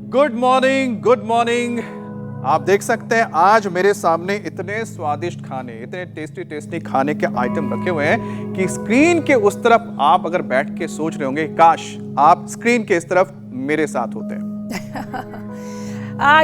Good morning, good morning. आप देख सकते हैं आज मेरे सामने इतने स्वादिष्ट खाने, इतने टेस्टी टेस्टी खाने के आइटम रखे हुए हैं कि स्क्रीन के उस तरफ आप अगर बैठ के सोच रहे होंगे काश आप स्क्रीन के इस तरफ मेरे साथ होते।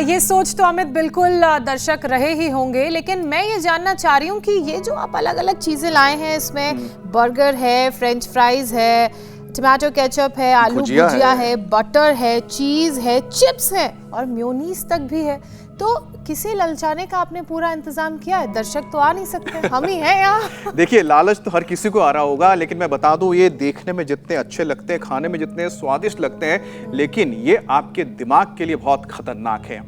ये सोच तो अमित बिल्कुल दर्शक रहे ही होंगे, लेकिन मैं ये जानना चाह रही हूँ कि ये जो आप अलग अलग चीजें लाए हैं, इसमें बर्गर है, फ्रेंच फ्राइज है, टमाटो केचप है, आलू भुजिया है, बटर है, चीज है, चिप्स है और मेयोनीज तक भी है। तो किसे ललचाने का आपने पूरा इंतजाम किया है? दर्शक तो आ नहीं सकते, हम ही हैं यहाँ। देखिए, लालच तो हर किसी को आ रहा होगा, लेकिन मैं बता दूं ये देखने में जितने अच्छे लगते हैं, खाने में जितने स्वादिष्ट लगते हैं, लेकिन ये आपके दिमाग के लिए बहुत खतरनाक है।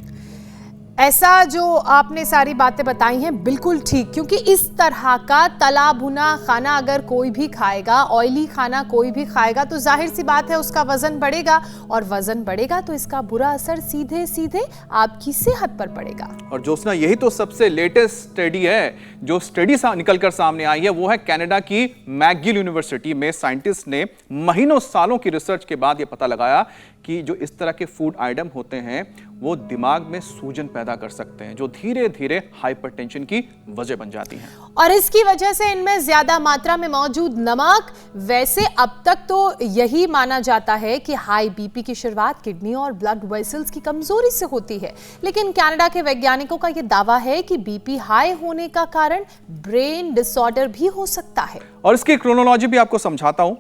ऐसा जो आपने सारी बातें बताई हैं बिल्कुल ठीक, क्योंकि इस तरह का तला भुना खाना अगर कोई भी खाएगा, ऑयली खाना कोई भी खाएगा, तो जाहिर सी बात है उसका वजन बढ़ेगा, और वजन बढ़ेगा तो इसका बुरा असर सीधे सीधे आपकी सेहत पर पड़ेगा। और जोस्ना, यही तो सबसे लेटेस्ट स्टडी है, जो स्टडी निकलकर सामने आई है वो है कनाडा की मैकगिल यूनिवर्सिटी में। साइंटिस्ट ने महीनों सालों की रिसर्च के बाद ये पता लगाया कि जो इस तरह के फूड आइटम होते हैं वो दिमाग में सूजन पैदा कर सकते हैं, जो धीरे धीरे हाइपरटेंशन की वजह बन जाती हैं। और इसकी वजह से इनमें ज्यादा मात्रा में मौजूद नमक, वैसे अब तक तो यही माना जाता है कि हाई बीपी की शुरुआत किडनी और ब्लड वेसल्स की कमजोरी से होती है, लेकिन कनाडा के वैज्ञानिकों का यह दावा है कि बीपी हाई होने का कारण ब्रेन डिसऑर्डर भी हो सकता है। और इसकी क्रोनोलॉजी भी आपको समझाता हूं।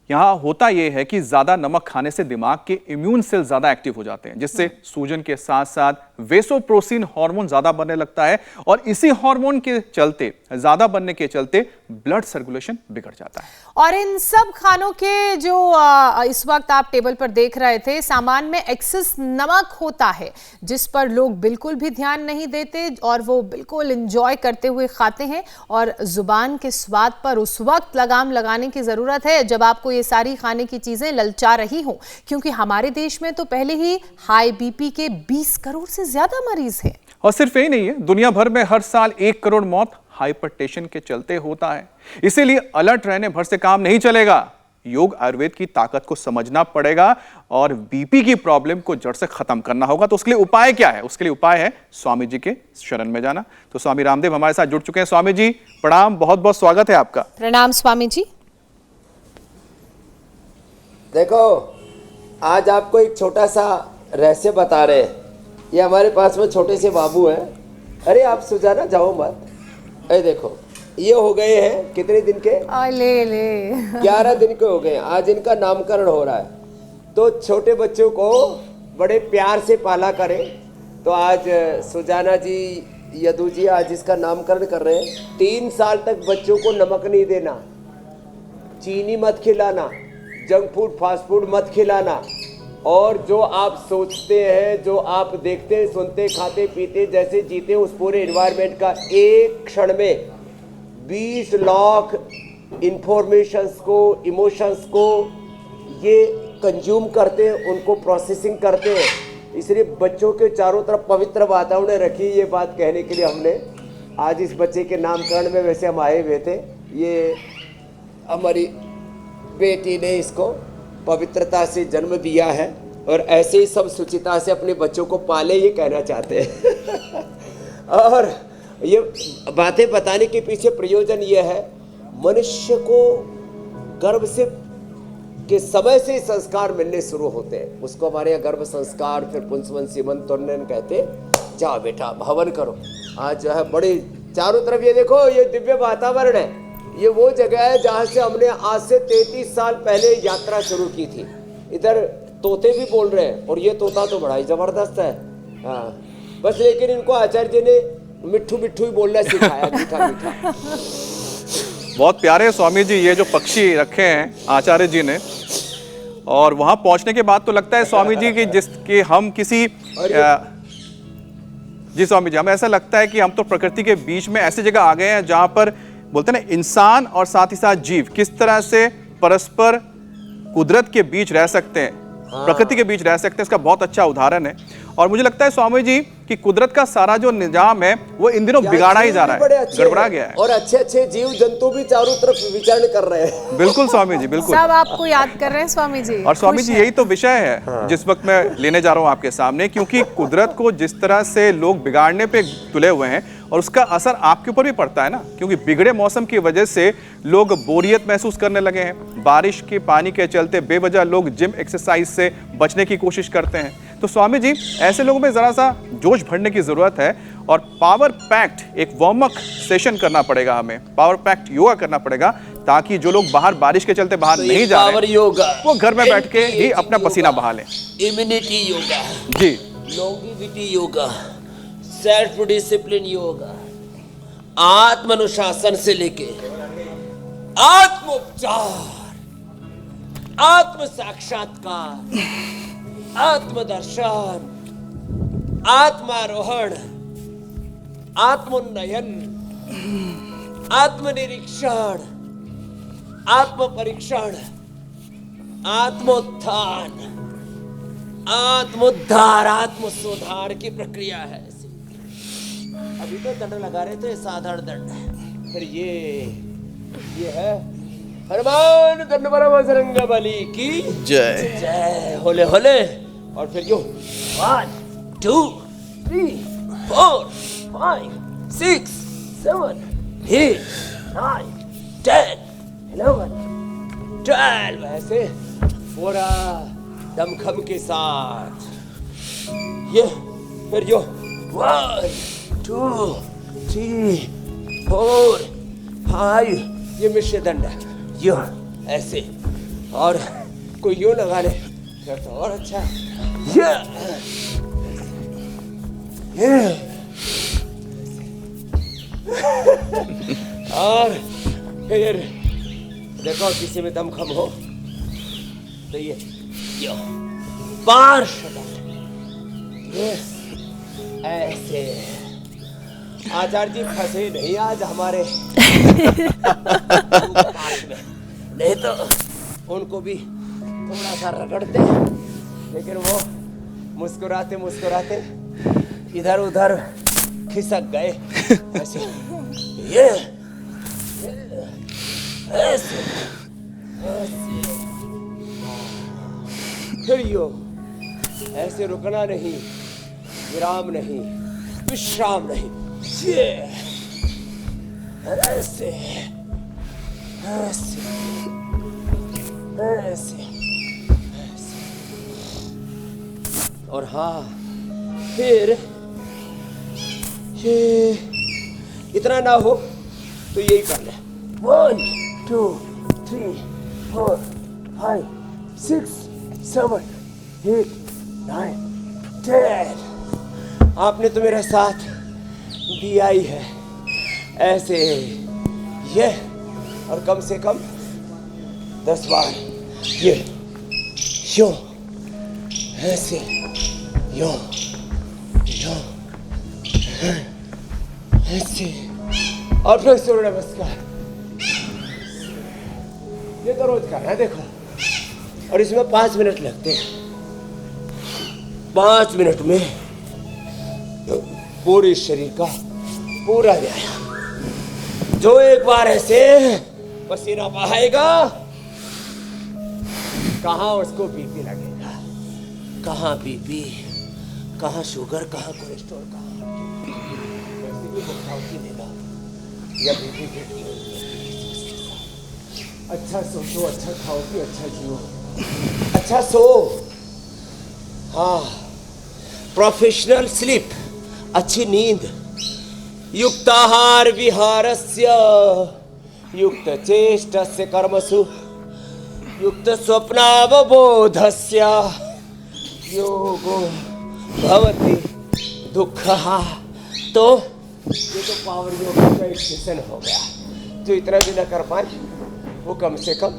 यहाँ होता यह है कि ज्यादा नमक खाने से दिमाग के इम्यून सेल ज्यादा एक्टिव हो जाते हैं, जिससे सूजन के साथ साथ वेसोप्रोसिन हार्मोन ज्यादा बनने लगता है, और इसी हार्मोन के चलते, ज्यादा बनने के चलते ब्लड सर्कुलेशन बिगड़ जाता है। और इन सब खानों के जो इस वक्त आप टेबल पर देख रहे थे, सामान में एक्सेस नमक होता है, जिस पर लोग बिल्कुल भी ध्यान नहीं देते और वो बिल्कुल एंजॉय करते हुए खाते हैं। और जुबान के स्वाद पर उस वक्त लगाम लगाने की जरूरत है जब आपको ये सारी खाने की चीजें ललचा रही हों, क्योंकि हमारे देश में तो पहले ही हाई बीपी के 20 करोड़ से ज्यादा मरीज हैं। और सिर्फ यही नहीं है, दुनिया भर में हर साल 1 करोड़ मौत हाइपरटेंशन के चलते होता है। इसीलिए अलर्ट रहने भर से काम नहीं चलेगा। योग आयुर्वेद की ताकत को समझना पड़ेगा और बीपी की प्रॉब्लम को जड़ से खत्म करना होगा। तो उसके लिए उपाय क्या है? उसके लिए उपाय है स्वामी जी के शरण में जाना। तो स्वामी रामदेव हमारे साथ जुड़ चुके हैं। स्वामी जी प्रणाम, बहुत बहुत स्वागत है आपका। प्रणाम स्वामी जी। देखो, आज आपको एक छोटा सा रहस्य बता रहे हैं। ये हमारे पास में छोटे से बाबू हैं। अरे आप सुजाना जाओ मत। अरे देखो, ये हो गए हैं कितने दिन के? ले 11 दिन के हो गए। आज इनका नामकरण हो रहा है। तो छोटे बच्चों को बड़े प्यार से पाला करें। तो आज सुजाना जी, यदु जी आज इसका नामकरण कर रहे हैं। 3 साल तक बच्चों को नमक नहीं देना, चीनी मत खिलाना, जंक फूड फास्ट फूड मत खिलाना, और जो आप सोचते हैं, जो आप देखते हैं, सुनते, खाते पीते, जैसे जीते उस पूरे एनवायरनमेंट का एक क्षण में 20 लाख इंफॉर्मेशंस को, इमोशंस को ये कंज्यूम करते हैं, उनको प्रोसेसिंग करते हैं। इसलिए बच्चों के चारों तरफ पवित्र वातावरण रखी। ये बात कहने के लिए हमने आज इस बच्चे के नामकरण में वैसे हम आए हुए थे। ये हमारी बेटी ने इसको पवित्रता से जन्म दिया है, और ऐसे ही सब सुचिता से अपने बच्चों को पाले, ये कहना चाहते हैं। और ये बातें बताने के पीछे प्रयोजन ये है, मनुष्य को गर्भ से के समय से संस्कार मिलने शुरू होते हैं। उसको हमारे यहाँ गर्भ संस्कार, फिर पुंसवन सीमन तोन्नन कहते। जाओ बेटा हवन करो। आज जो है बड़े चारों तरफ ये देखो, ये दिव्य वातावरण है। ये वो जगह है जहाँ से हमने आज से 33 साल पहले यात्रा शुरू की थी। इधर तोते भी बोल रहे हैं, और ये तोता तो बड़ा ही जबरदस्त है। हाँ, बस लेकिन इनको आचार्य जी ने मिट्ठू मिट्ठू ही बोलना सिखाया, मीठा मीठा। बहुत प्यारे स्वामी जी ये जो पक्षी रखे हैं आचार्य जी ने, और वहां पहुंचने के बाद तो लगता है स्वामी जी कि जिसके हम किसी जी स्वामी जी, हमें ऐसा लगता है कि हम तो प्रकृति के बीच में ऐसी जगह आ गए हैं जहां पर बोलते हैं ना, इंसान और साथ ही साथ जीव किस तरह से परस्पर कुदरत के बीच रह सकते हैं, प्रकृति के बीच रह सकते हैं, इसका बहुत अच्छा उदाहरण है। और मुझे लगता है स्वामी जी कि कुदरत का सारा जो निजाम है वो इन दिनों बिगाड़ा ही जा रहा है, गड़बड़ा गया है। और अच्छे अच्छे जीव जंतु भी चारों तरफ विचरण कर रहे हैं। बिल्कुल स्वामी जी, बिल्कुल। सब आपको याद कर रहे हैं स्वामी जी। और स्वामी जी यही तो विषय है जिस वक्त मैं लेने जा रहा हूँ आपके सामने, क्योंकि कुदरत को जिस तरह से लोग बिगाड़ने पे तुले हुए हैं और उसका असर आपके ऊपर भी पड़ता है ना, क्योंकि बिगड़े मौसम की वजह से लोग बोरियत महसूस करने लगे हैं। बारिश के पानी के चलते बेवजह लोग जिम एक्सरसाइज से बचने की कोशिश करते हैं। तो स्वामी जी ऐसे लोगों में जरा सा जोश भरने की जरूरत है और पावर पैक्ड एक वार्म अप सेशन करना पड़ेगा, हमें पावर पैक्ड योगा करना पड़ेगा, ताकि जो लोग बाहर बारिश के चलते बाहर नहीं जा रहे वो घर में बैठ के ही अपना पसीना बहा लें। इम्यूनिटी योगा जी, longevity yoga, self discipline yoga, आत्मानुशासन से लेके आत्मोपचार, आत्म साक्षात्कार, आत्मदर्शन, आत्मारोहण, आत्मोन्नयन, आत्मनिरीक्षण, आत्म परीक्षण, आत्मोत्थान, आत्मोद्धार, आत्म सुधार की प्रक्रिया है। अभी तो दंड लगा रहे थे, साधारण दंड, फिर ये है हनुमान दंडवरा बजरंग बली की जय जय। होले होले, और फिर यो 1 2 3 4 5 6 7 8 9 10 11 12, ऐसे पूरा दमखम के साथ ये, फिर यो 1 2 3 4 5, ये मिश्र दंड है, यो ऐसे, और कोई यूं लगा ले फिर तो और अच्छा। ये और फिर देखो किसी में दमखम हो तो ये यो 5 दंड, ये ऐसे। आचार्य जी फंसे नहीं आज हमारे पास में, नहीं तो उनको भी थोड़ा सा रगड़ते, लेकिन वो मुस्कुराते मुस्कुराते इधर उधर खिसक गए। ऐसे ये ऐसे ऐसे, फिर यो ऐसे, रुकना नहीं, विराम नहीं, विश्राम नहीं, ये ऐसे ऐसे ऐसे ऐसे, और हाँ फिर ये इतना ना हो तो यही कर ले। 1 2 3 4 5 6 7 8 9 10। आपने तो मेरा साथ दिया ही है, ऐसे ये, और कम से कम 10 बार ये यो ऐसे, यो यो ऐसे, और फिर सूर्य नमस्कार। ये तो रोज का है देखो, और इसमें 5 मिनट लगते हैं। 5 मिनट में पूरे शरीर का पूरा व्यायाम। जो एक बार ऐसे पसीना बहाएगा, कहाँ उसको बीपी लगेगा, कहाँ बीपी, कहाँ शुगर, कहाँ कोलेस्ट्रॉल, कहाँ वैसे भी मुक्तावती देगा या बीपी फिट। अच्छा सोचो, अच्छा खाओ कि अच्छा जियो, अच्छा सो। हाँ, प्रोफेशनल स्लीप, अच्छी नींद, युक्ताहार विहारस्य, युक्त चेष्टस्य कर्मसु, युक्त स्वप्नावबोधस्य, योगो भवति दुःखः। तो ये तो पावर योग का एक सेशन हो गया। जो इतना भी न कर पाए वो कम से कम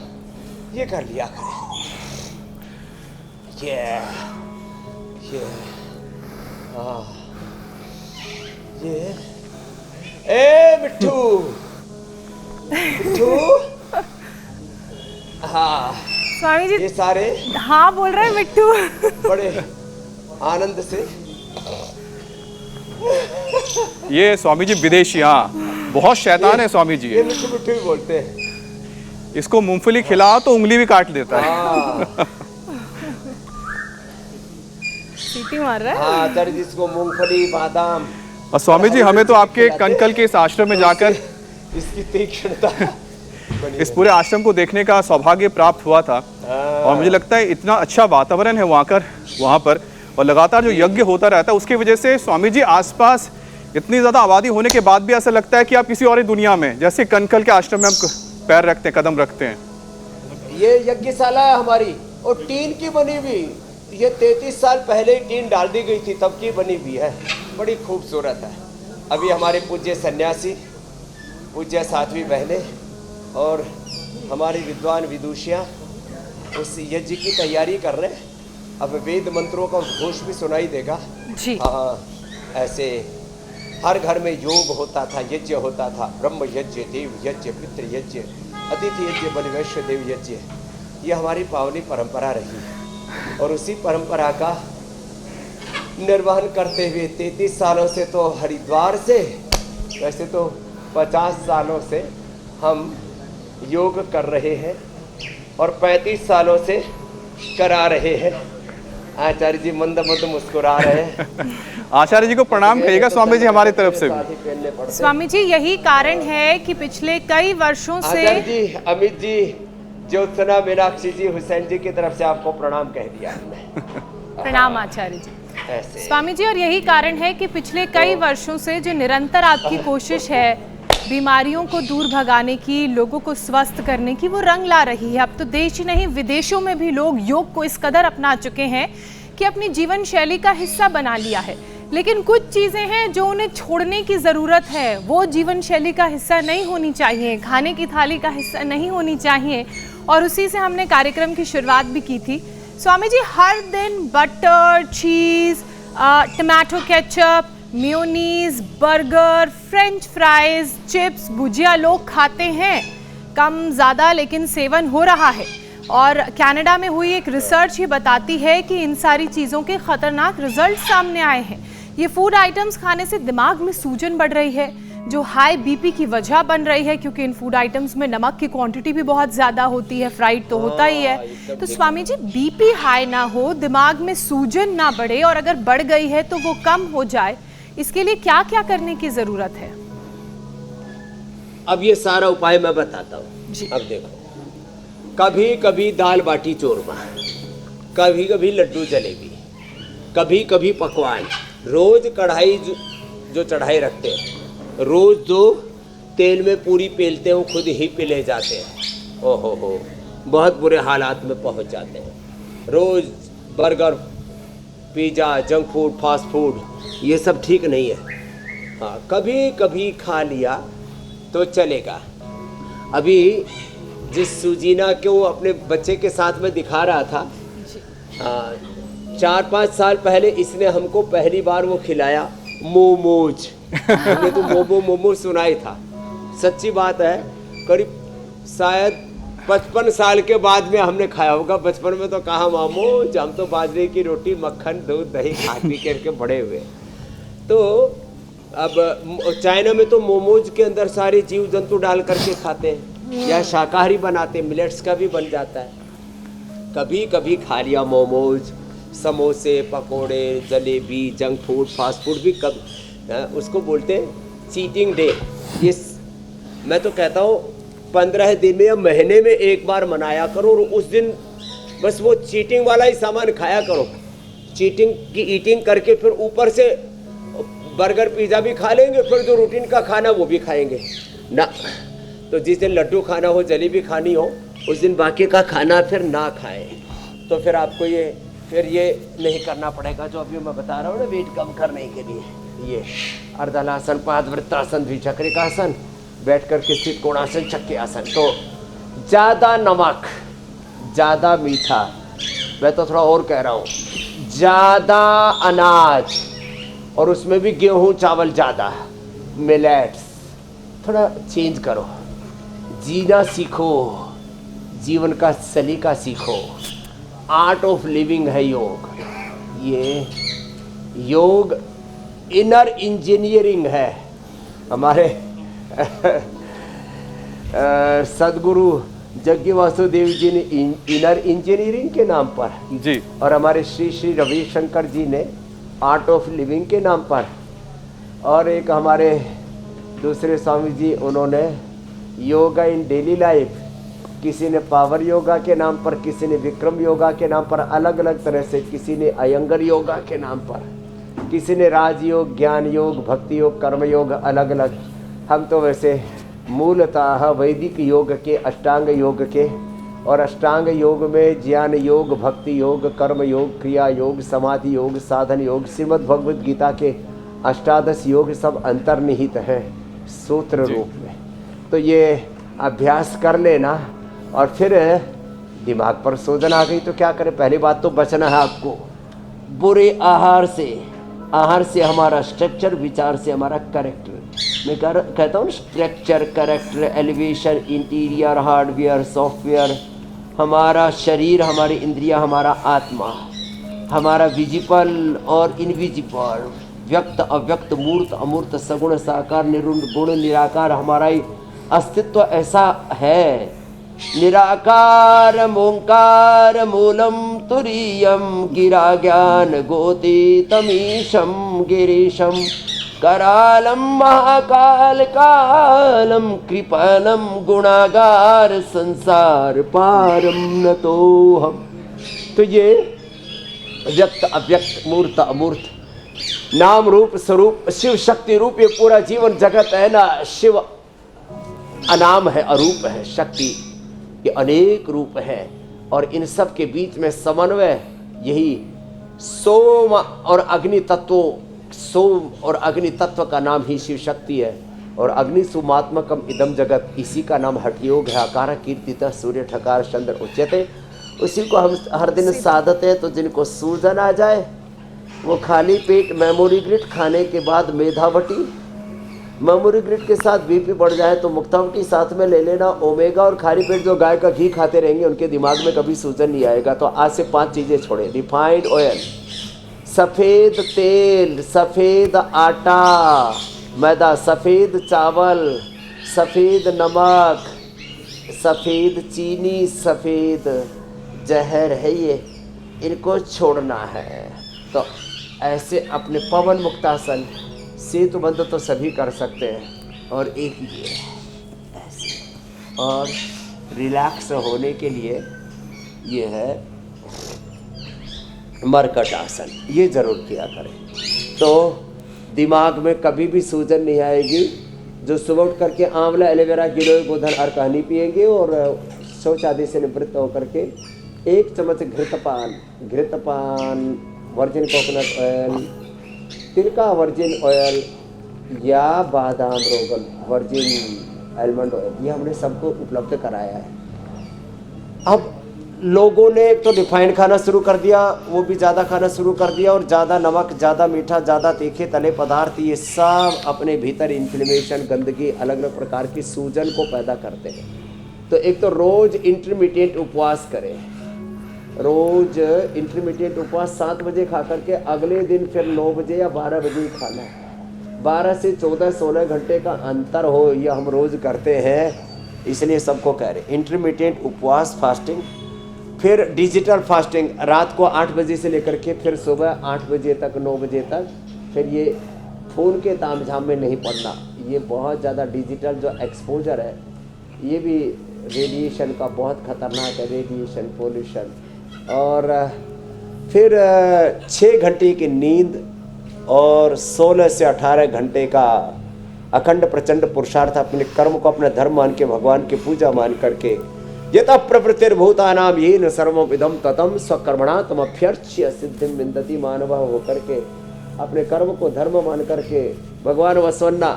ये कर लिया करें। ये हाँ, ये ए मिट्ठू, मिट्ठू, हाँ स्वामी जी ये सारे हाँ बोल रहे हैं मिट्टू। बड़े आनंद से ये स्वामी जी विदेशी, हाँ बहुत शैतान है स्वामी जी। ये मिट्टू मिट्टू भी बोलते हैं। इसको मूंगफली खिलाओ तो उंगली भी काट देता है। हाँ सीटी मार रहा है। हाँ, आचार्य जी इसको मूंगफली, बादाम। और स्वामी जी हमें तो आपके कनकल के इस आश्रम में जाकर इसकी तीक्ष्णता इस पूरे आश्रम को देखने का सौभाग्य प्राप्त हुआ था। और मुझे लगता है इतना अच्छा वातावरण है वहाँ पर और लगातार जो यज्ञ होता रहता है उसकी वजह से स्वामी जी आसपास इतनी ज़्यादा आबादी होने के बाद भी ऐसा लगता है कि आप किसी और ही दुनिया में, जैसे कनकल के आश्रम में हम पैर रखते हैं, कदम रखते हैं। ये यज्ञशाला है हमारी और टीन की बनी हुई। ये 33 साल पहले ही टीन डाल दी गई थी, तब की बनी हुई है, बड़ी खूबसूरत है। अभी हमारे पूज्य सन्यासी, पूज्य साध्वी बहनें और हमारी विद्वान विदुषियाँ उस यज्ञ की तैयारी कर रहे हैं। अब वेद मंत्रों का उद्घोष भी सुनाई देगा जी। हाँ, ऐसे हर घर में योग होता था, यज्ञ होता था, ब्रह्म यज्ञ, देव यज्ञ, पितृ यज्ञ, अतिथि यज्ञ, बलिवैश्य देव यज्ञ। ये हमारी पावनी परंपरा रही है और उसी परंपरा का निर्वहन करते हुए 33 सालों से तो हरिद्वार से, वैसे तो 50 सालों से हम योग कर रहे हैं और 35 सालों से करा रहे हैं। आचार्य जी मंद मंद मुस्कुरा रहे हैं। आचार्य जी को प्रणाम कहिएगा स्वामी जी हमारी तरफ से भी। स्वामी जी यही कारण है कि पिछले कई वर्षों से आचार्य जी, अमित जी, ज्योत्सना, मीनाक्षी जी, हुसैन जी की तरफ से आपको प्रणाम कह दिया हमने। प्रणाम आचार्य जी। ऐसे स्वामी जी और यही कारण है कि पिछले कई वर्षों से जो निरंतर आपकी कोशिश है बीमारियों को दूर भगाने की, लोगों को स्वस्थ करने की, वो रंग ला रही है। अब तो देश ही नहीं विदेशों में भी लोग योग को इस कदर अपना चुके हैं कि अपनी जीवन शैली का हिस्सा बना लिया है। लेकिन कुछ चीज़ें हैं जो उन्हें छोड़ने की ज़रूरत है, वो जीवन शैली का हिस्सा नहीं होनी चाहिए, खाने की थाली का हिस्सा नहीं होनी चाहिए। और उसी से हमने कार्यक्रम की शुरुआत भी की थी। स्वामी जी हर दिन butter, cheese, tomato ketchup, mayonnaise, burger, french fries, chips, भुजिया लोग खाते हैं, कम ज़्यादा लेकिन सेवन हो रहा है। और कनाडा में हुई एक रिसर्च ही बताती है कि इन सारी चीज़ों के ख़तरनाक रिजल्ट सामने आए हैं। ये फूड आइटम्स खाने से दिमाग में सूजन बढ़ रही है, जो हाई बीपी की वजह बन रही है, क्योंकि इन फूड आइटम्स में नमक की क्वांटिटी भी बहुत ज़्यादा होती है, फ्राइड तो होता ही है। तो स्वामी जी बीपी हाई ना हो, दिमाग में सूजन ना बढ़े और अगर बढ़ गई है तो वो कम हो जाए, इसके लिए क्या क्या करने की ज़रूरत है? अब ये सारा उपाय मैं बताता हूँ जी। अब देखो, कभी कभी दाल बाटी चूरमा, कभी कभी लड्डू जलेबी, कभी कभी पकवान, रोज कढ़ाई जो चढ़ाई रखते हैं, रोज जो तेल में पूरी पेलते हो खुद ही पिले जाते हैं, ओहो बहुत बुरे हालात में पहुंच जाते हैं। रोज burger, pizza, junk food, fast food, ये सब ठीक नहीं है। हाँ, कभी कभी खा लिया तो चलेगा। अभी जिस सुजीना को अपने बच्चे के साथ में दिखा रहा था, 4-5 साल पहले इसने हमको पहली बार वो खिलाया मोमोज। हमने तो मोमो सुना ही था। सच्ची बात है, करीब शायद 55 साल के बाद में हमने खाया होगा। बचपन में तो कहा मोमोज, हम तो बाजरे की रोटी, मक्खन, दूध, दही खा पी करके बड़े हुए। तो अब चाइना में तो मोमोज के अंदर सारे जीव जंतु डाल करके खाते हैं, या शाकाहारी बनाते हैं, मिलेट्स का भी बन जाता है। कभी कभी खा लिया मोमोज, समोसे, पकोड़े, jalebi, junk food, fast food भी उसको बोलते हैं चीटिंग डे। ये मैं तो कहता हूँ 15 दिन में या महीने में एक बार मनाया करो और उस दिन बस वो चीटिंग वाला ही सामान खाया करो। चीटिंग की ईटिंग करके फिर ऊपर से बर्गर पिज़्ज़ा भी खा लेंगे, फिर जो रूटीन का खाना वो भी खाएंगे ना। तो जिस दिन लड्डू खाना हो, जलेबी खानी हो, उस दिन बाकी का खाना फिर ना खाएं। तो फिर आपको ये नहीं करना पड़ेगा जो अभी मैं बता रहा हूँ ना, वेट कम करने के लिए। ये अर्धलासन, पादवृत्तासन, द्विचक्रिकासन, बैठ कर के स्थित कोणासन, चक्के आसन। तो ज़्यादा नमक, ज़्यादा मीठा, मैं तो थोड़ा और कह रहा हूँ, ज़्यादा अनाज, और उसमें भी गेहूँ चावल ज़्यादा, मिलेट्स, थोड़ा चेंज करो। जीना सीखो, जीवन का सलीका सीखो। आर्ट ऑफ लिविंग है योग। ये योग इनर इंजीनियरिंग है हमारे सदगुरु जग्गी वासुदेव जी ने इनर इंजीनियरिंग के नाम पर जी, और हमारे श्री श्री रविशंकर जी ने आर्ट ऑफ लिविंग के नाम पर, और एक हमारे दूसरे स्वामी जी उन्होंने योगा इन डेली लाइफ, किसी ने पावर योगा के नाम पर, किसी ने विक्रम योगा के नाम पर, अलग अलग तरह से, किसी ने अयंगर योगा के नाम पर, किसी ने राजयोग, ज्ञान योग, भक्ति योग, कर्म योग, अलग अलग। हम तो वैसे मूलतः वैदिक योग के, अष्टांग योग के, और अष्टांग योग में ज्ञान योग, भक्ति योग, कर्म योग, क्रिया योग, समाधि योग, साधन योग, श्रीमद् भगवद गीता के अष्टादश योग सब अंतर्निहित हैं सूत्र रूप में। तो ये अभ्यास कर लेना, और फिर दिमाग पर सूजन आ गई तो क्या करें। पहली बात तो बचना है आपको बुरे आहार से हमारा स्ट्रक्चर, विचार से हमारा करेक्टर। मैं कहता हूँ structure, character, elevation, interior, hardware, software, हमारा शरीर, हमारी इंद्रिया, हमारा आत्मा, हमारा विजिबल और इनविजिबल, व्यक्त अव्यक्त, मूर्त अमूर्त, सगुण साकार, निर्गुण गुण निराकार, हमारा ही अस्तित्व ऐसा है। निराकार ओंकार मूलम तुरीयम गिरा ज्ञान गोतीतमीशम गिरीशम करालम महाकाल कालम कृपलम गुणागार संसार पारम नतोहम। तो ये व्यक्त अव्यक्त, मूर्त अमूर्त, नाम रूप स्वरूप, शिव शक्ति रूप ये पूरा जीवन जगत है ना। शिव अनाम है, अरूप है, शक्ति ये अनेक रूप है, और इन सब के बीच में समन्वय यही सोम और अग्नि तत्वों, सोम और अग्नि तत्व का नाम ही शिव शक्ति है। और अग्नि सुमात्मकम इदम जगत, इसी का नाम हठ योग है। आकार कीर्तितः सूर्य ठकार चंद्र उच्यते, उसी को हम हर दिन साधते हैं। तो जिनको सूजन आ जाए वो खाली पेट मेमोरी ग्रिड खाने के बाद मेधावटी, मेमोरी ग्रिड के साथ बीपी बढ़ जाए तो मुक्तावटी साथ में ले लेना, ओमेगा, और खाली पेट जो गाय का घी खाते रहेंगे उनके दिमाग में कभी सूजन नहीं आएगा। तो आज से 5 चीज़ें छोड़े। रिफाइंड ऑयल, सफ़ेद तेल, सफ़ेद आटा मैदा, सफ़ेद चावल, सफ़ेद नमक, सफ़ेद चीनी, सफ़ेद जहर है ये, इनको छोड़ना है। तो ऐसे अपने पवन मुक्तासन, सेतु बंध तो सभी कर सकते हैं, और एक ये ऐसे। और रिलैक्स होने के लिए ये है मरकट आसन, ये ज़रूर किया करें। तो दिमाग में कभी भी सूजन नहीं आएगी। जो सुबह उठ करके आंवला, एलोवेरा, गिलोय, गोधन और कहानी पिएंगे, और शौच आदि से निवृत्त होकर के 1 चम्मच घृतपान, वर्जिन कोकोनट ऑयल, तिलका वर्जिन ऑयल, या बादाम रोगन वर्जिन आलमंड ऑयल, ये हमने सबको उपलब्ध कराया है। अब लोगों ने एक तो रिफाइंड खाना शुरू कर दिया, वो भी ज़्यादा खाना शुरू कर दिया, और ज़्यादा नमक, ज़्यादा मीठा, ज़्यादा तीखे तले पदार्थ, ये सब अपने भीतर इन्फ्लेमेशन, गंदगी, अलग अलग प्रकार की सूजन को पैदा करते हैं। तो एक तो रोज़ इंटरमीडिएट उपवास करें, रोज़ इंटरमीडिएट उपवास 7 बजे खा करके अगले दिन फिर 9 बजे या 12 बजे ही खाना है। 12 से 14-16 घंटे का अंतर हो, ये हम रोज़ करते हैं, इसलिए सबको कह रहे इंटरमीडिएट उपवास, फास्टिंग। फिर डिजिटल फास्टिंग, रात को 8 बजे से लेकर के फिर सुबह 8 बजे तक, 9 बजे तक। फिर ये फ़ोन के तामझाम में नहीं पड़ना, ये बहुत ज़्यादा डिजिटल जो एक्सपोजर है ये भी रेडिएशन का बहुत खतरनाक है, रेडिएशन, पोल्यूशन। और फिर 6 घंटे की नींद और 16 से 18 घंटे का अखंड प्रचंड पुरुषार्थ, अपने कर्म को अपना धर्म मान के, भगवान की पूजा मान करके, यतः प्रवृत्तिर्भूतानां येन सर्वम् इदं ततं स्वकर्मणा तमभ्यर्च्य सिद्धिं विन्दति मानवः होकर के अपने कर्म को धर्म मान करके भगवान वसवन्ना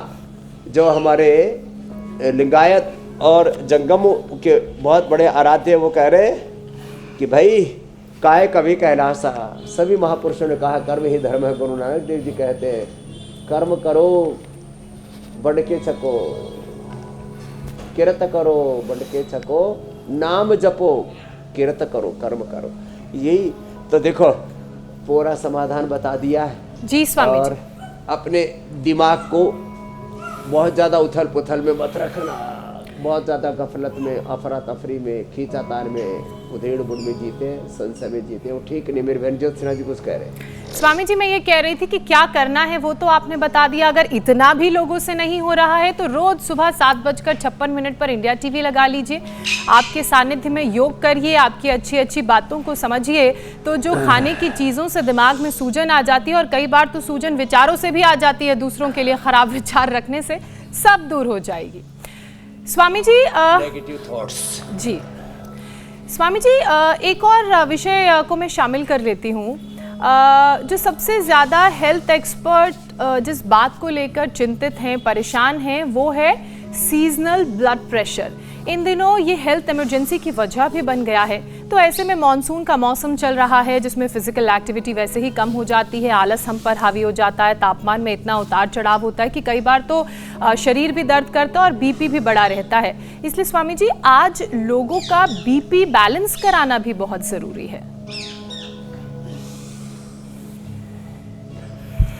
जो हमारे लिंगायत और जंगम के बहुत बड़े आराध्य, वो कह रहे कि भाई काय कभी कैलासा। सभी महापुरुषों ने कहा कर्म ही धर्म है। गुरु नानक देव जी कहते हैं कर्म करो बढ़ के छको, किरत करो बढ़ के छको, नाम जपो किरत करो, कर्म करो। यही तो देखो पूरा समाधान बता दिया है। जी स्वामी और अपने दिमाग को बहुत ज़्यादा उथल पुथल में मत रखना, बहुत ज़्यादा गफलत में, अफरा तफरी में, खींचातान में, उधेड़ बुड़ में जीते, संशय में जीते, वो ठीक नहीं। मेरे रणजोत सिन्हा जी कुछ कह रहे हैं। स्वामी जी, मैं ये कह रही थी कि क्या करना है वो तो आपने बता दिया। अगर इतना भी लोगों से नहीं हो रहा है तो रोज सुबह 7:56 पर इंडिया टीवी लगा लीजिए, आपके सानिध्य में योग करिए, आपकी अच्छी अच्छी बातों को समझिए। तो जो खाने की चीज़ों से दिमाग में सूजन आ जाती है, और कई बार तो सूजन विचारों से भी आ जाती है, दूसरों के लिए खराब विचार रखने से, सब दूर हो जाएगी। Swami ji negative thoughts. जी स्वामी जी, एक और विषय को मैं शामिल कर लेती हूँ। जो सबसे ज़्यादा हेल्थ एक्सपर्ट जिस बात को लेकर चिंतित हैं, परेशान हैं, वो है सीजनल ब्लड प्रेशर। इन दिनों ये हेल्थ इमरजेंसी की वजह भी बन गया है। तो ऐसे में मॉनसून का मौसम चल रहा है, जिसमें फिजिकल एक्टिविटी वैसे ही कम हो जाती है, आलस हम पर हावी हो जाता है, तापमान में इतना उतार चढ़ाव होता है कि कई बार तो शरीर भी दर्द करता है और बीपी भी बढ़ा रहता है। इसलिए स्वामी जी, आज लोगों का बीपी बैलेंस कराना भी बहुत ज़रूरी है।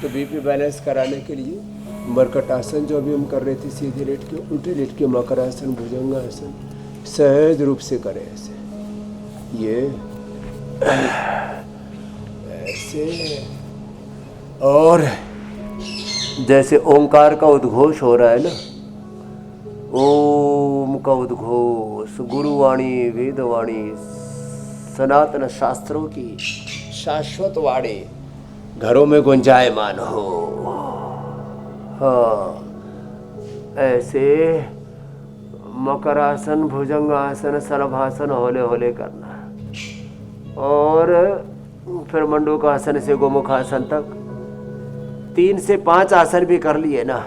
तो बीपी बैलेंस कराने के लिए मरकट आसन जो अभी हम कर रहे थे, सीधे लेट के, उल्टे लेट के, मकरासन, भुजंगासन सहज रूप से करें। ऐसे ये ऐसे, और जैसे ओंकार का उद्घोष हो रहा है ना, ओम का उद्घोष, गुरुवाणी, वेदवाणी, सनातन शास्त्रों की शाश्वत वाणी घरों में गुंजायमान हो। हाँ, ऐसे मकरासन, भुजंगासन, सलभासन होले होले करना, और फिर मंडूकासन से गोमुखासन तक 3 से 5 आसन भी कर लिए ना,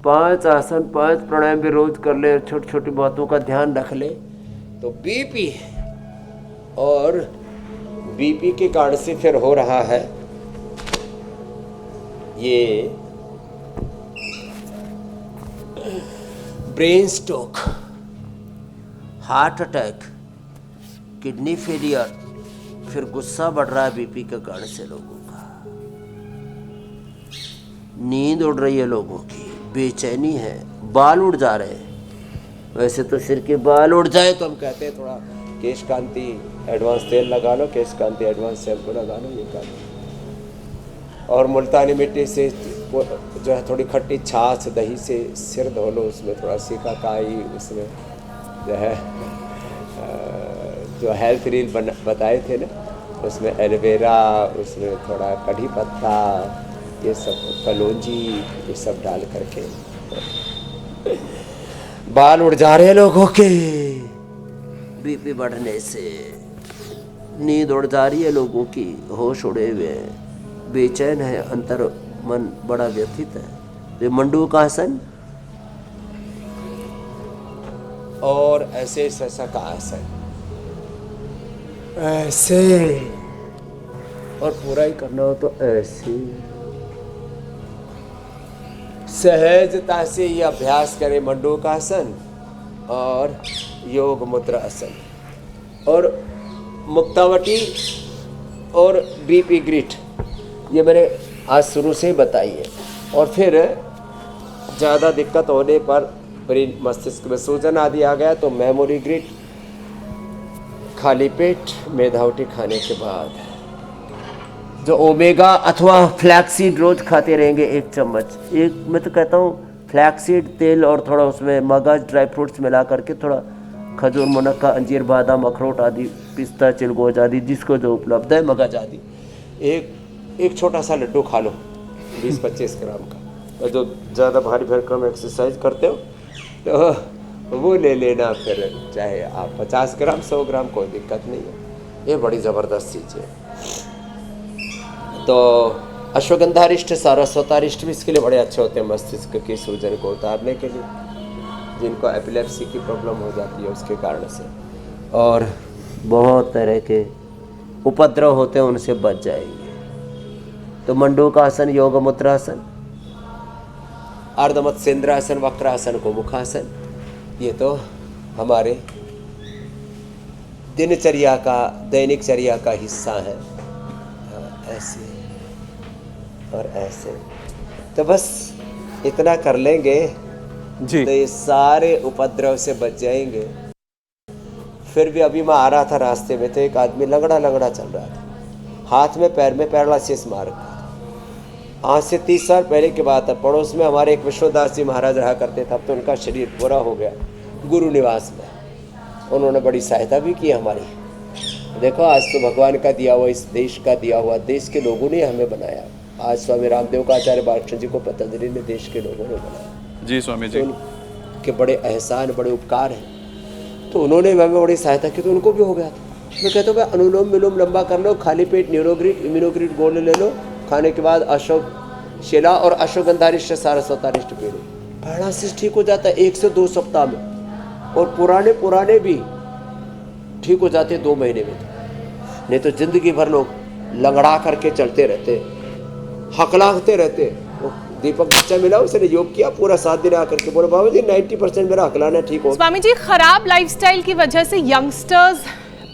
5 आसन, 5 प्राणायाम भी रोज कर ले, छोटी छोटी बातों का ध्यान रख ले, तो बीपी और बीपी के कारण से फिर हो रहा है ये brain stroke, heart attack, kidney failure, फिर गुस्सा बढ़ रहा है बीपी के कारण से लोगों का, नींद उड़ रही है लोगों की, बेचैनी है, बाल उड़ जा रहे हैं। वैसे तो सिर के बाल उड़ जाए तो हम कहते हैं थोड़ा केश कांति एडवांस तेल लगा लो, केश कांति एडवांस शैम्पू लगा लो, ये कर लो। और मुल्तानी मिट्टी से जो है थोड़ी खट्टी छाछ, दही से सिर धो लो, उसमें थोड़ा सिकाकाई, उसमें जो है जो हेल्थ रील बताए थे ना, उसमें एलोवेरा, उसमें थोड़ा कढ़ी पत्ता, ये सब कलौंजी, ये सब डाल करके। बाल उड़ जा रहे हैं लोगों के बीपी बढ़ने से, नींद उड़ जा रही है लोगों की, होश उड़े हुए हैं, बेचैन है, अंतर मन बड़ा व्यथित है। ये मंडूकासन और ऐसे ऐसा का आसन, ऐसे, और पूरा ही करना हो तो ऐसे सहजता से ये अभ्यास करें, मंडूकासन और योग मुद्रा आसन, और मुक्तावटी और बीपी ग्रिट, ये मैंने आज शुरू से ही बताई है। और फिर ज़्यादा दिक्कत होने पर, ब्रेन मस्तिष्क में सूजन आदि आ गया, तो मेमोरी ग्रिट, खाली पेट मेधावटी खाने के बाद जो ओमेगा अथवा फ्लैक्सीड रोज खाते रहेंगे 1 चम्मच, एक मैं तो कहता हूँ फ्लैक्सीड तेल और थोड़ा उसमें मगज, ड्राई फ्रूट्स मिला करके, थोड़ा खजूर, मुनक्का, अंजीर, बादाम, अखरोट आदि, पिस्ता, चिलगोज आदि, जिसको जो उपलब्ध है, मगज आदि, एक छोटा सा लड्डू खा लो 20-25 ग्राम का। और जो ज़्यादा भारी भरकम एक्सरसाइज करते हो तो वो ले लेना, फिर चाहे आप 50 ग्राम 100 ग्राम, कोई दिक्कत नहीं है, ये बड़ी ज़बरदस्त चीज़ है। तो अश्वगंधारिष्ट, सारस्वतारिष्ट भी इसके लिए बड़े अच्छे होते हैं, मस्तिष्क की सूजन को उतारने के लिए, जिनको एपिलेप्सी की प्रॉब्लम हो जाती है उसके कारण से, और बहुत तरह के उपद्रव होते हैं, उनसे बच जाएंगे। तो मंडूकासन, योग मुद्रासन, अर्धमत्स्येंद्रासन, वक्रासन, गोमुखासन, ये तो हमारे दिनचर्या का, दैनिक चर्या का हिस्सा है। ऐसे और ऐसे। तो बस इतना कर लेंगे जी तो ये सारे उपद्रव से बच जाएंगे। फिर भी अभी मैं आ रहा था रास्ते में तो एक आदमी लंगड़ा लंगड़ा चल रहा था, हाथ में पैर में पैरालिसिस मार रखा था। आज से 30 साल पहले की बात है। पड़ोस में हमारे एक विश्वदास जी महाराज रहा करते थे। अब तो उनका शरीर पूरा हो गया। गुरु निवास में उन्होंने बड़ी सहायता भी की हमारी। देखो आज तो भगवान का दिया हुआ, इस देश का दिया हुआ, देश के लोगों ने हमें बनाया। आज स्वामी रामदेव का आचार्य बालकृष्ण जी को पतंजलि ने देश के लोगों ने बनाया। जी स्वामी जी। तो उनके बड़े एहसान, बड़े उपकार हैं। तो उन्होंने हमें बड़ी सहायता की तो उनको भी हो गया था। मैं कहता हूँ कि अनुलोम विलोम लंबा कर लो, खाली पेट न्यूरोग्रिड इम्यूनोग्रिड गोल्ड ले लो, खाने के बाद अशोक शिला और ashwagandharishta Saraswatarishta P low, paralysis ठीक हो जाता है 1 से 2 सप्ताह में। और पुराने भी ठीक हो जाते 2 महीने में। नहीं तो जिंदगी भर लोग लंगड़ा करके चलते रहते, हकलाते रहते। वो दीपक बच्चा मिला, उसने योग किया पूरा 7 दिन आकर के बोले बाबा जी 90% मेरा हकलाना ठीक हो। स्वामी जी, खराब लाइफस्टाइल की वजह से यंगस्टर्स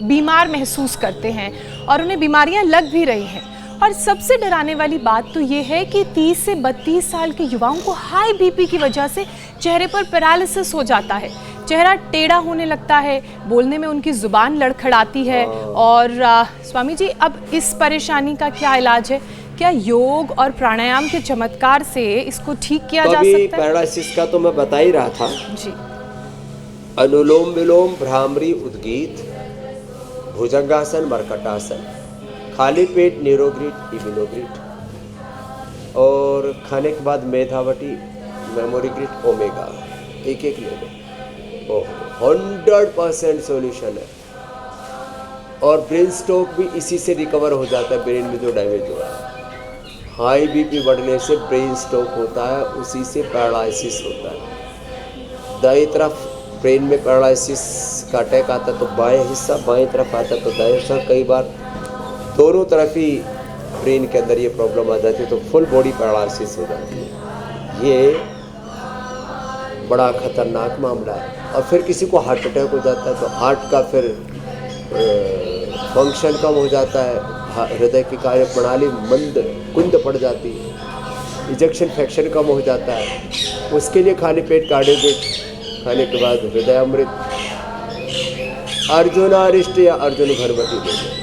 बीमार महसूस करते हैं और उन्हें बीमारियां लग भी रही हैं। और सबसे डराने वाली बात तो ये है कि 30 से 32 साल के युवाओं को हाई बीपी की वजह से चेहरे पर पैरालिसिस हो जाता है, चेहरा टेढ़ा होने लगता है, बोलने में उनकी जुबान लड़खड़ाती है। और स्वामी जी, अब इस परेशानी का क्या इलाज है? क्या योग और प्राणायाम के चमत्कार से इसको ठीक किया जा सकता है? पैरालिसिस का तो मैं बता ही रहा था जी। अनुलोम विलोम, भ्रामरी, उद्गीत, भुजंगासन, मरकटासन, खाली पेट न्यूरोग्रिड इम्यूनोग्रिड और खाने के बाद मेधावटी, मेमोरी ग्रिड, ओमेगा एक ले लो। 100% सॉल्यूशन है। और ब्रेन स्ट्रोक भी इसी से रिकवर हो जाता है। ब्रेन में जो डैमेज हुआ है, हाई बीपी बढ़ने से ब्रेन स्ट्रोक होता है, उसी से पैरालिसिस होता है। दाएं तरफ ब्रेन में पैरालिसिस का अटैक आता है तो बाएं हिस्सा, बाएं तरफ आता है तो दाएं हिस्सा, कई बार दोनों तरफ ही ब्रेन के अंदर ये प्रॉब्लम आ जाती है तो फुल बॉडी पैरालिसिस हो जाती है। ये बड़ा खतरनाक मामला है। और फिर किसी को हार्ट अटैक हो जाता है तो हार्ट का फिर फंक्शन कम हो जाता है, हृदय की कार्य प्रणाली कुंद पड़ जाती है, इजेक्शन फ्रैक्शन कम हो जाता है। उसके लिए खाली पेट कार्डियोजेट खाने के बाद हृदय अमृत, अर्जुनारिष्ट या अर्जुन भरभटी दे दो।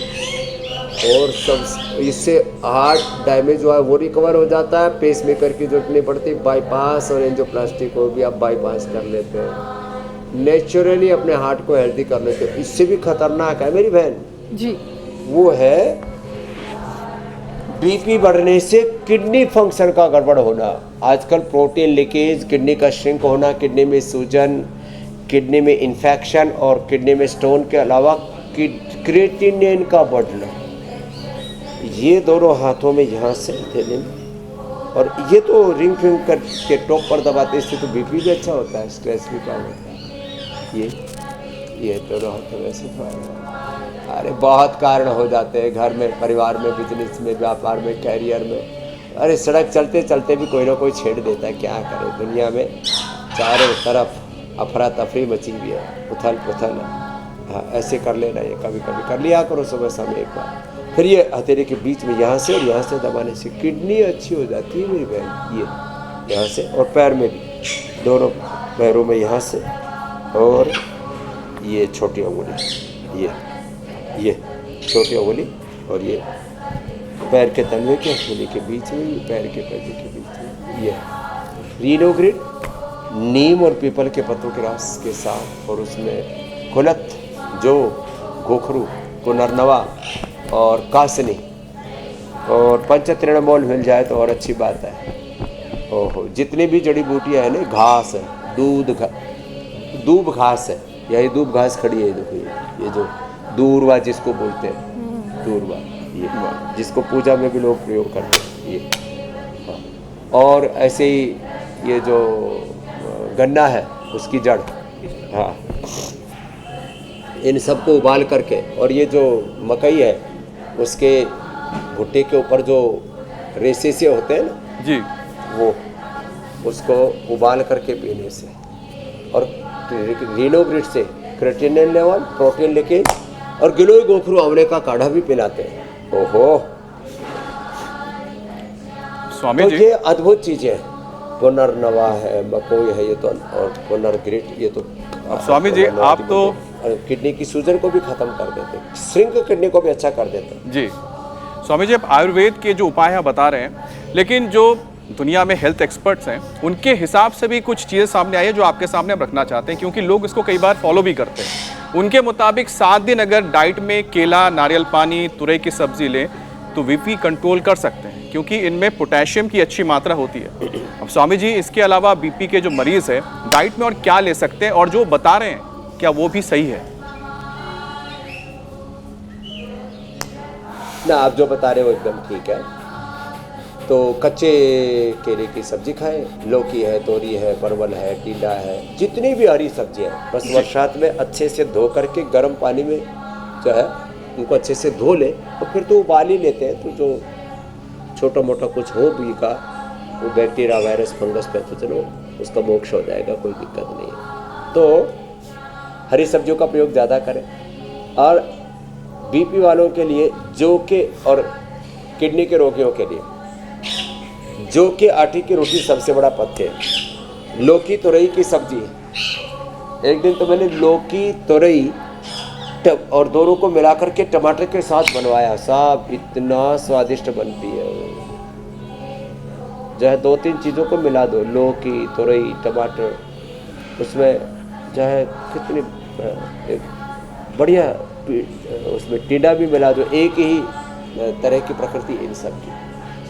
और सब इससे हार्ट डैमेज हुआ है वो रिकवर हो जाता है। पेस मेकर की जरूरत नहीं पड़ती। बाईपास और एंजियोप्लास्टी को भी आप बाईपास कर लेते हैं, नेचुरली अपने हार्ट को हेल्दी कर लेते हैं। इससे भी खतरनाक है मेरी बहन जी, वो है बीपी बढ़ने से किडनी फंक्शन का गड़बड़ होना। आजकल प्रोटीन लीकेज, किडनी का श्रिंक होना, किडनी में सूजन, किडनी में इन्फेक्शन और किडनी में स्टोन के अलावा क्रिएटिनिन का बढ़ना, ये दोनों हाथों में यहाँ से हथेली में। और ये तो रिंग फिंगर के टॉप पर दबाते इससे तो बीपी भी अच्छा होता है, स्ट्रेस भी कम होता है। ये दोनों हाथों में से अरे बहुत कारण हो जाते हैं घर में, परिवार में, बिजनेस में, व्यापार में, कैरियर में। अरे सड़क चलते चलते भी कोई ना कोई छेड़ देता है। क्या करे, दुनिया में चारों तरफ अफरा तफरी मची हुई है, उथल पुथल। हाँ, ऐसे कर लेना, ये कभी कभी कर लिया करो सुबह शाम एक बार। फिर ये हथेली के बीच में यहाँ से और यहाँ से दबाने से किडनी अच्छी हो जाती है मेरी बहन। ये यहाँ से और पैर में भी, दोनों पैरों में यहाँ से और ये छोटी उंगली, ये छोटी उंगली और ये पैर के तलवे के हथेली के बीच में, पैर के पैर के बीच में। ये रीनोग्रिड नीम और पीपल के पत्तों के रस के साथ और उसमें कुलत, जो गोखरू, कुनरनवा और कासनी और पंचतृणमूल मिल जाए तो और अच्छी बात है। ओहो, जितनी भी जड़ी बूटियाँ हैं ना, घास है, दूब घास है, यही दूब घास खड़ी है। देखो ये जो दूरवा जिसको बोलते हैं, दूरवा, ये जिसको पूजा में भी लोग प्रयोग करते हैं ये। और ऐसे ही ये जो गन्ना है उसकी जड़, हाँ, इन सबको उबाल करके, और ये जो मकई है उसके भुट्टे के ऊपर जो रेसे से होते हैं ना जी, वो उसको उबाल करके पीने से और रीनोग्रिड से क्रिएटिनिन लेवल, प्रोटीन लीकेज और गिलोय गोखरू आंवले का काढ़ा भी पिलाते हैं। ओहो, स्वामी तो जी ये अद्भुत चीजें हैं। पुनर्नवा है, मकोई है, ये तो, और पुनर्ग्रिट, ये तो अब स्वामी जी आप तो किडनी की सूजन को भी खत्म कर देते, श्रिंक किडनी को भी अच्छा कर देते। जी स्वामी जी, आप आयुर्वेद के जो उपाय हैं बता रहे हैं, लेकिन जो दुनिया में हेल्थ एक्सपर्ट्स हैं उनके हिसाब से भी कुछ चीज़ें सामने आई है जो आपके सामने हम रखना चाहते हैं, क्योंकि लोग इसको कई बार फॉलो भी करते हैं। उनके मुताबिक 7 दिन अगर डाइट में केला, नारियल पानी, तुरई की सब्जी लें तो बीपी कंट्रोल कर सकते हैं, क्योंकि इनमें पोटेशियम की अच्छी मात्रा होती है। अब स्वामी जी, इसके अलावा बीपी के जो मरीज़ है डाइट में और क्या ले सकते हैं, और जो बता रहे हैं क्या वो भी सही है? ना, आप जो बता रहे हो एकदम ठीक है। तो कच्चे केले की सब्जी खाएं, लौकी है, तोरी है, परवल है, टींडा है, जितनी भी हरी सब्जियां हैं, बस बरसात में अच्छे से धो करके गर्म पानी में जो है उनको अच्छे से धो ले, और फिर तो उबाल ही लेते हैं। तो जो छोटा मोटा कुछ हो भी का वो बैक्टीरिया, वायरस, फंगस पे तो चलो उसका मोक्ष हो जाएगा, कोई दिक्कत नहीं है। तो हरी सब्जियों का प्रयोग ज़्यादा करें। और बीपी वालों के लिए, जौ के और किडनी के रोगियों के लिए जौ के आटे की रोटी सबसे बड़ा पथ्य है। लौकी तुरई की सब्जी, एक दिन तो मैंने लौकी तुरई और दोनों को मिलाकर के टमाटर के साथ बनवाया, साहब इतना स्वादिष्ट बनती है। जो है 2-3 चीज़ों को मिला दो, लौकी, तुरई, टमाटर, उसमें जो है कितनी एक बढ़िया, उसमें टींडा भी मिला दो, एक ही तरह की प्रकृति इन सब की।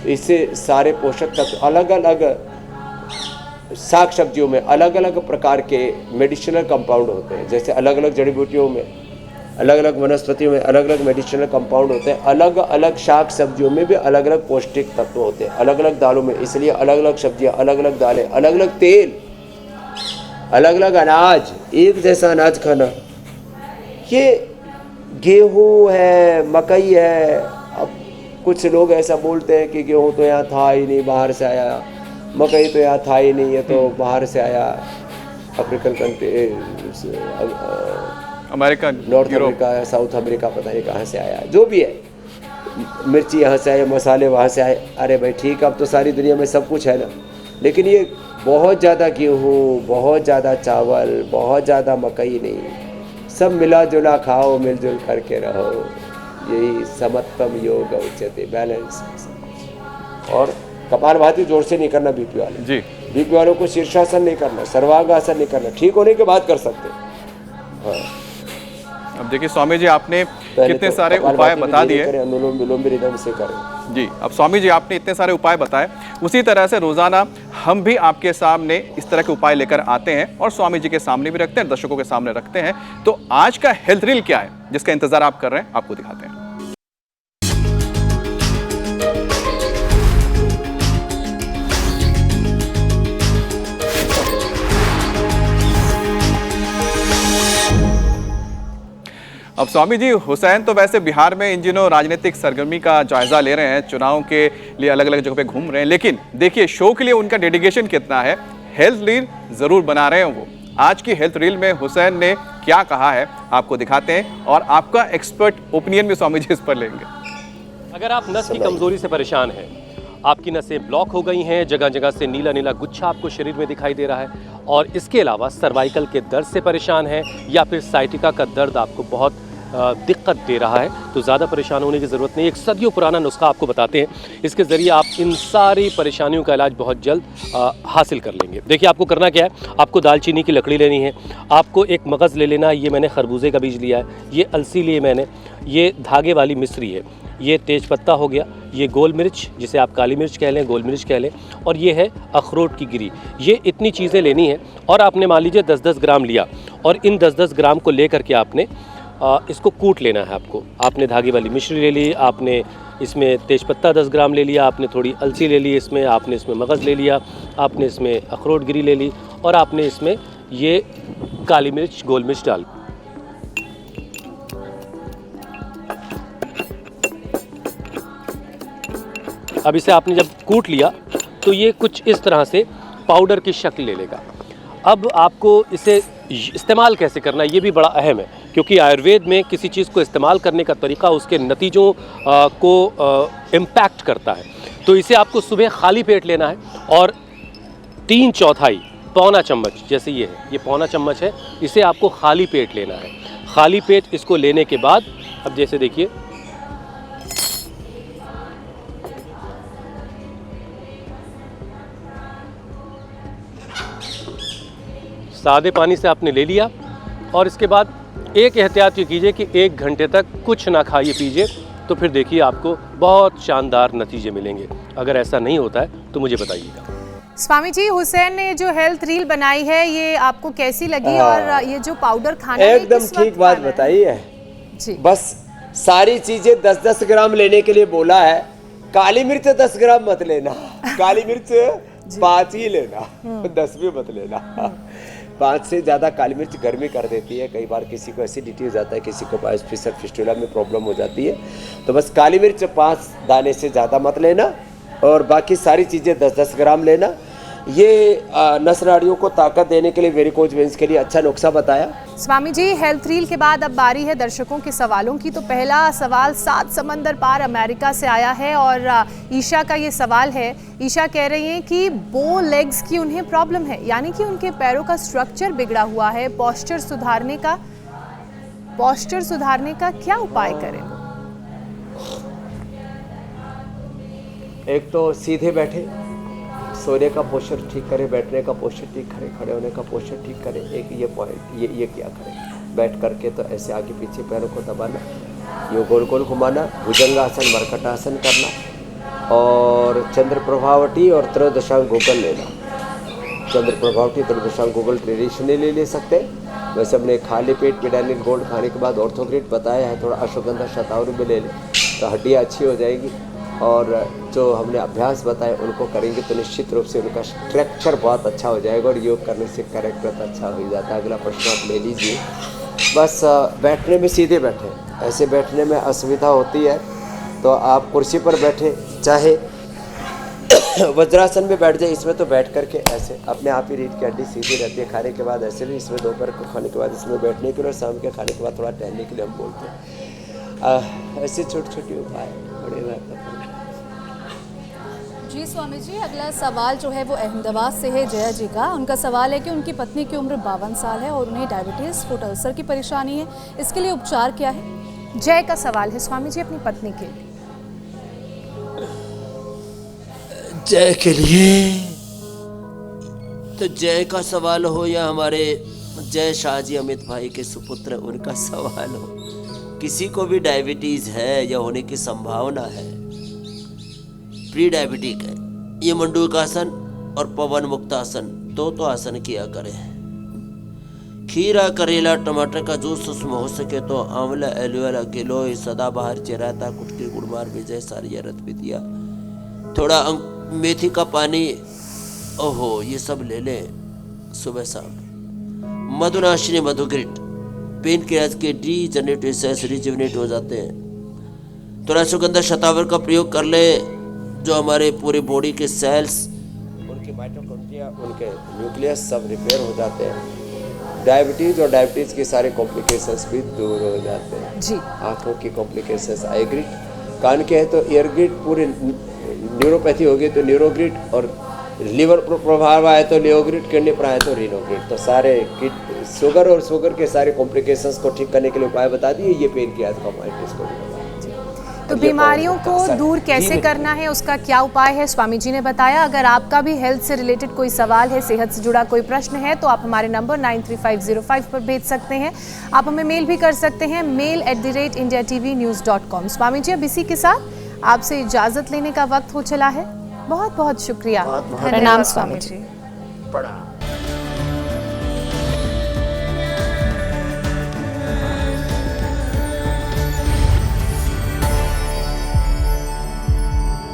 तो इससे सारे पोषक तत्व, अलग अलग साग सब्जियों में अलग अलग प्रकार के मेडिसिनल कंपाउंड होते हैं। जैसे अलग अलग जड़ी बूटियों में, अलग अलग वनस्पतियों में अलग अलग मेडिसिनल कंपाउंड होते हैं, अलग अलग साग सब्जियों में भी अलग अलग पौष्टिक तत्व होते हैं, अलग अलग दालों में। इसलिए अलग अलग सब्जियां, अलग अलग दालें, अलग अलग तेल, अलग अलग अनाज, एक जैसा अनाज खाना। ये गेहूँ है, मकई है। अब कुछ लोग ऐसा बोलते हैं कि गेहूँ तो यहाँ था ही नहीं, बाहर से आया, मकई तो यहाँ था ही नहीं, ये तो बाहर से आया, African country, America, north America, south America, पता नहीं कहाँ से आया, जो भी है। मिर्ची यहाँ से आए, मसाले वहाँ से आए। अरे भाई ठीक, अब तो सारी दुनिया में सब कुछ है ना, लेकिन ये बहुत ज़्यादा गेहूँ, बहुत ज़्यादा चावल, बहुत ज़्यादा मकई नहीं, सब मिला जुला खाओ, मिलजुल करके रहो। यही समत्तम योग उच्यते, बैलेंस। और कपालभाति जोर से नहीं करना बीपी वाले जी। बीपी वालों को शीर्षासन नहीं करना, सर्वांगासन नहीं करना, ठीक होने के बाद कर सकते। हाँ, अब देखिए स्वामी जी, आपने कितने सारे उपाय बता दिए। अनुलोम विलोम भी रिदम से करें। जी, अब स्वामी जी आपने इतने सारे उपाय बताए, उसी तरह से रोजाना हम भी आपके सामने इस तरह के उपाय लेकर आते हैं और स्वामी जी के सामने भी रखते हैं, दर्शकों के सामने रखते हैं। तो आज का हेल्थ रील क्या है जिसका इंतजार आप कर रहे हैं, आपको दिखाते हैं। अब स्वामी जी, हुसैन तो वैसे बिहार में इन दिनों राजनीतिक सरगर्मी का जायजा ले रहे हैं, चुनाव के लिए अलग अलग जगह पे घूम रहे हैं, लेकिन देखिए शो के लिए उनका डेडिकेशन कितना है। हेल्थ रील जरूर बना रहे हैं वो। आज की हेल्थ रील में हुसैन ने क्या कहा है आपको दिखाते हैं, और आपका एक्सपर्ट ओपिनियन भी स्वामी जी इस पर लेंगे। अगर आप नस की कमजोरी से परेशान हैं, आपकी नसें ब्लॉक हो गई हैं, जगह जगह से नीला नीला गुच्छा आपको शरीर में दिखाई दे रहा है, और इसके अलावा सर्वाइकल के दर्द से परेशान हैं, या फिर साइटिका का दर्द आपको बहुत दिक्कत दे रहा है, तो ज़्यादा परेशान होने की ज़रूरत नहीं। एक सदियों पुराना नुस्खा आपको बताते हैं, इसके ज़रिए आप इन सारी परेशानियों का इलाज बहुत जल्द हासिल कर लेंगे। देखिए आपको करना क्या है, आपको दालचीनी की लकड़ी लेनी है, आपको एक मगज़ ले लेना है, ये मैंने खरबूजे का बीज लिया है, ये अलसी लिए मैंने, ये धागे वाली मिश्री है, ये तेज पत्ता हो गया, ये गोल मिर्च जिसे आप काली मिर्च कह लें, गोल मिर्च कह लें, और ये है अखरोट की गिरी। ये इतनी चीज़ें लेनी है, और आपने मान लीजिए 10-10 ग्राम लिया, और इन 10-10 ग्राम को ले करके आपने इसको कूट लेना है। आपने धागे वाली मिश्री ले ली, आपने इसमें तेज़पत्ता 10 ग्राम ले लिया, आपने थोड़ी अलसी ले ली, इसमें आपने इसमें मगज़ ले लिया, आपने इसमें अखरोट गिरी ले ली, और आपने इसमें ये काली मिर्च, गोल मिर्च डाल। अब इसे आपने जब कूट लिया तो ये कुछ इस तरह से पाउडर की शक्ल ले लेगा। अब आपको इसे इस्तेमाल कैसे करना है ये भी बड़ा अहम है। क्योंकि आयुर्वेद में किसी चीज़ को इस्तेमाल करने का तरीका उसके नतीजों को इम्पैक्ट करता है। तो इसे आपको सुबह खाली पेट लेना है और 3/4 पौना चम्मच, जैसे ये है, ये पौना चम्मच है, इसे आपको खाली पेट लेना है। खाली पेट इसको लेने के बाद अब जैसे देखिए सादे पानी से आपने ले लिया और इसके बाद एक एहतियात ये कीजिए कि 1 घंटे तक कुछ ना खाइए पीजिए, तो फिर देखिए आपको बहुत शानदार नतीजे मिलेंगे। अगर ऐसा नहीं होता है तो मुझे बताइएगा। स्वामी जी, हुसैन ने जो हेल्थ रील बनाई है ये आपको कैसी लगी? और ये जो पाउडर खाना है एकदम किस वक्त ठीक बात खाना है? बताई है जी। बस सारी चीजें 10-10 ग्राम लेने के लिए बोला है। काली मिर्च 10 ग्राम मत लेना, काली मिर्च 5 ही लेना, 10 भी मत लेना। 5 से ज़्यादा काली मिर्च गर्मी कर देती है, कई बार किसी को एसिडिटी हो जाता है, किसी को बायोस्फिसर फिस्टुला में प्रॉब्लम हो जाती है। तो बस काली मिर्च 5 दाने से ज़्यादा मत लेना और बाकी सारी चीज़ें 10-10 ग्राम लेना। ये नस नाड़ियों को ताकत देने के लिए, वेरिकोज वेन्स के लिए अच्छा नुस्खा बताया। स्वामी जी, हेल्थ रील के बाद अब बारी है दर्शकों के सवालों की। तो पहला सवाल 7 समंदर पार अमेरिका से आया है और ईशा का ये सवाल है। ईशा कह रही हैं कि बो लेग्स की उन्हें प्रॉब्लम है, यानी कि उनके पैरों का स्ट्रक्चर बिगड़ा हुआ है। पोस्चर सुधारने का क्या उपाय करें? एक तो सीधे बैठे, सोने का पोस्चर ठीक करें, बैठने का पोस्चर ठीक करें, खड़े होने का पोस्चर ठीक करें। एक ये पॉइंट ये क्या करें, बैठ करके तो ऐसे आगे पीछे पैरों को दबाना, ये गोल गोल घुमाना, भुजंगासन मरकटासन करना और चंद्र प्रभावटी और त्रयोदशांग गूगल लेना। चंद्र प्रभावटी त्रयोदशांग गूगल ट्रेडिशनली ले सकते हैं। वैसे हमने खाली पेट पिडानिल गोल्ड खाने के बाद ऑर्थोग्रिड बताया है, थोड़ा अश्वगंधा शतावरी में ले लें तो हड्डियाँ अच्छी हो जाएगी। और जो हमने अभ्यास बताए उनको करेंगे तो निश्चित रूप से उनका स्ट्रक्चर बहुत अच्छा हो जाएगा और योग करने से कैरेक्टर अच्छा हो जाता है। अगला प्रश्न आप ले लीजिए। बस बैठने में सीधे बैठे, ऐसे बैठने में असुविधा होती है तो आप कुर्सी पर बैठे, चाहे वज्रासन में बैठ जाए। इसमें तो बैठ करके ऐसे अपने आप ही रीढ़ की हड्डी सीधी रहती है। खाने के बाद ऐसे भी, इसमें दोपहर को खाने के बाद इसमें बैठने के लिए और शाम के खाने के बाद थोड़ा टहलने के लिए हम बोलते हैं। ऐसे छोटे छोटे उपाय बड़े महत्वपूर्ण। जी स्वामी जी, अगला सवाल जो है वो अहमदाबाद से है जया जी का। उनका सवाल है कि उनकी पत्नी की उम्र 52 साल है और उन्हें डायबिटीज़, फुट अल्सर की परेशानी है, इसके लिए उपचार क्या है? जय का सवाल है स्वामी जी अपनी पत्नी के लिए। जय के लिए तो जय का सवाल हो या हमारे जय शाहजी अमित भाई के सुपुत्र उनका सवाल हो, किसी को भी डायबिटीज़ है या होने की संभावना है, प्री डायबिटिक है, ये मंडूकासन और पवन मुक्तासन दो तो आसन किया करें। खीरा, करेला, टमाटर का जूस, उसमें हो सके तो आंवला, एलोवेरा, गिलोय, सदाबहार, चिराता, कुटकी, गुड़मार, विजय, सारिया, रतपितिया, थोड़ा मेथी का पानी, ओहो, ये सब ले लें सुबह शाम। मधुनाशिनी, मधुग्रिट, पेन किलर्स के रीजनरेटिव सेल्स रिजुविनेट हो जाते हैं। थोड़ा सुगंधा शतावर का प्रयोग कर ले, जो हमारे पूरे बॉडी के सेल्स, उनके माइटोकॉन्ड्रिया, उनके न्यूक्लियस सब रिपेयर हो जाते हैं। डायबिटीज़ और डायबिटीज़ के सारे कॉम्प्लिकेशंस भी दूर हो जाते हैं जी। आँखों की कॉम्प्लिकेशंस आई ग्रिड, कान के है तो ईयर ग्रिड, पूरे न्यूरोपैथी हो गई तो न्यूरोग्रिड, और लीवर पर प्रभाव आए तो लियोग्रिड, किडनी पर आए तो रीनोग्रिड। तो सारे शुगर और शुगर के सारे कॉम्प्लिकेशंस को ठीक करने के लिए उपाय बता दिए। ये पेन की आजकल इसको भी तो बीमारियों को दूर कैसे करना है, उसका क्या उपाय है, स्वामी जी ने बताया। अगर आपका भी हेल्थ से रिलेटेड कोई सवाल है, सेहत से जुड़ा कोई प्रश्न है, तो आप हमारे नंबर 93505 पर भेज सकते हैं। आप हमें मेल भी कर सकते हैं, mail@indiatv.news.com। स्वामी जी, अब इसी के साथ आपसे इजाजत लेने का वक्त हो चला है। बहुत बहुत शुक्रिया। प्रणाम स्वामी जी। प्रणाम।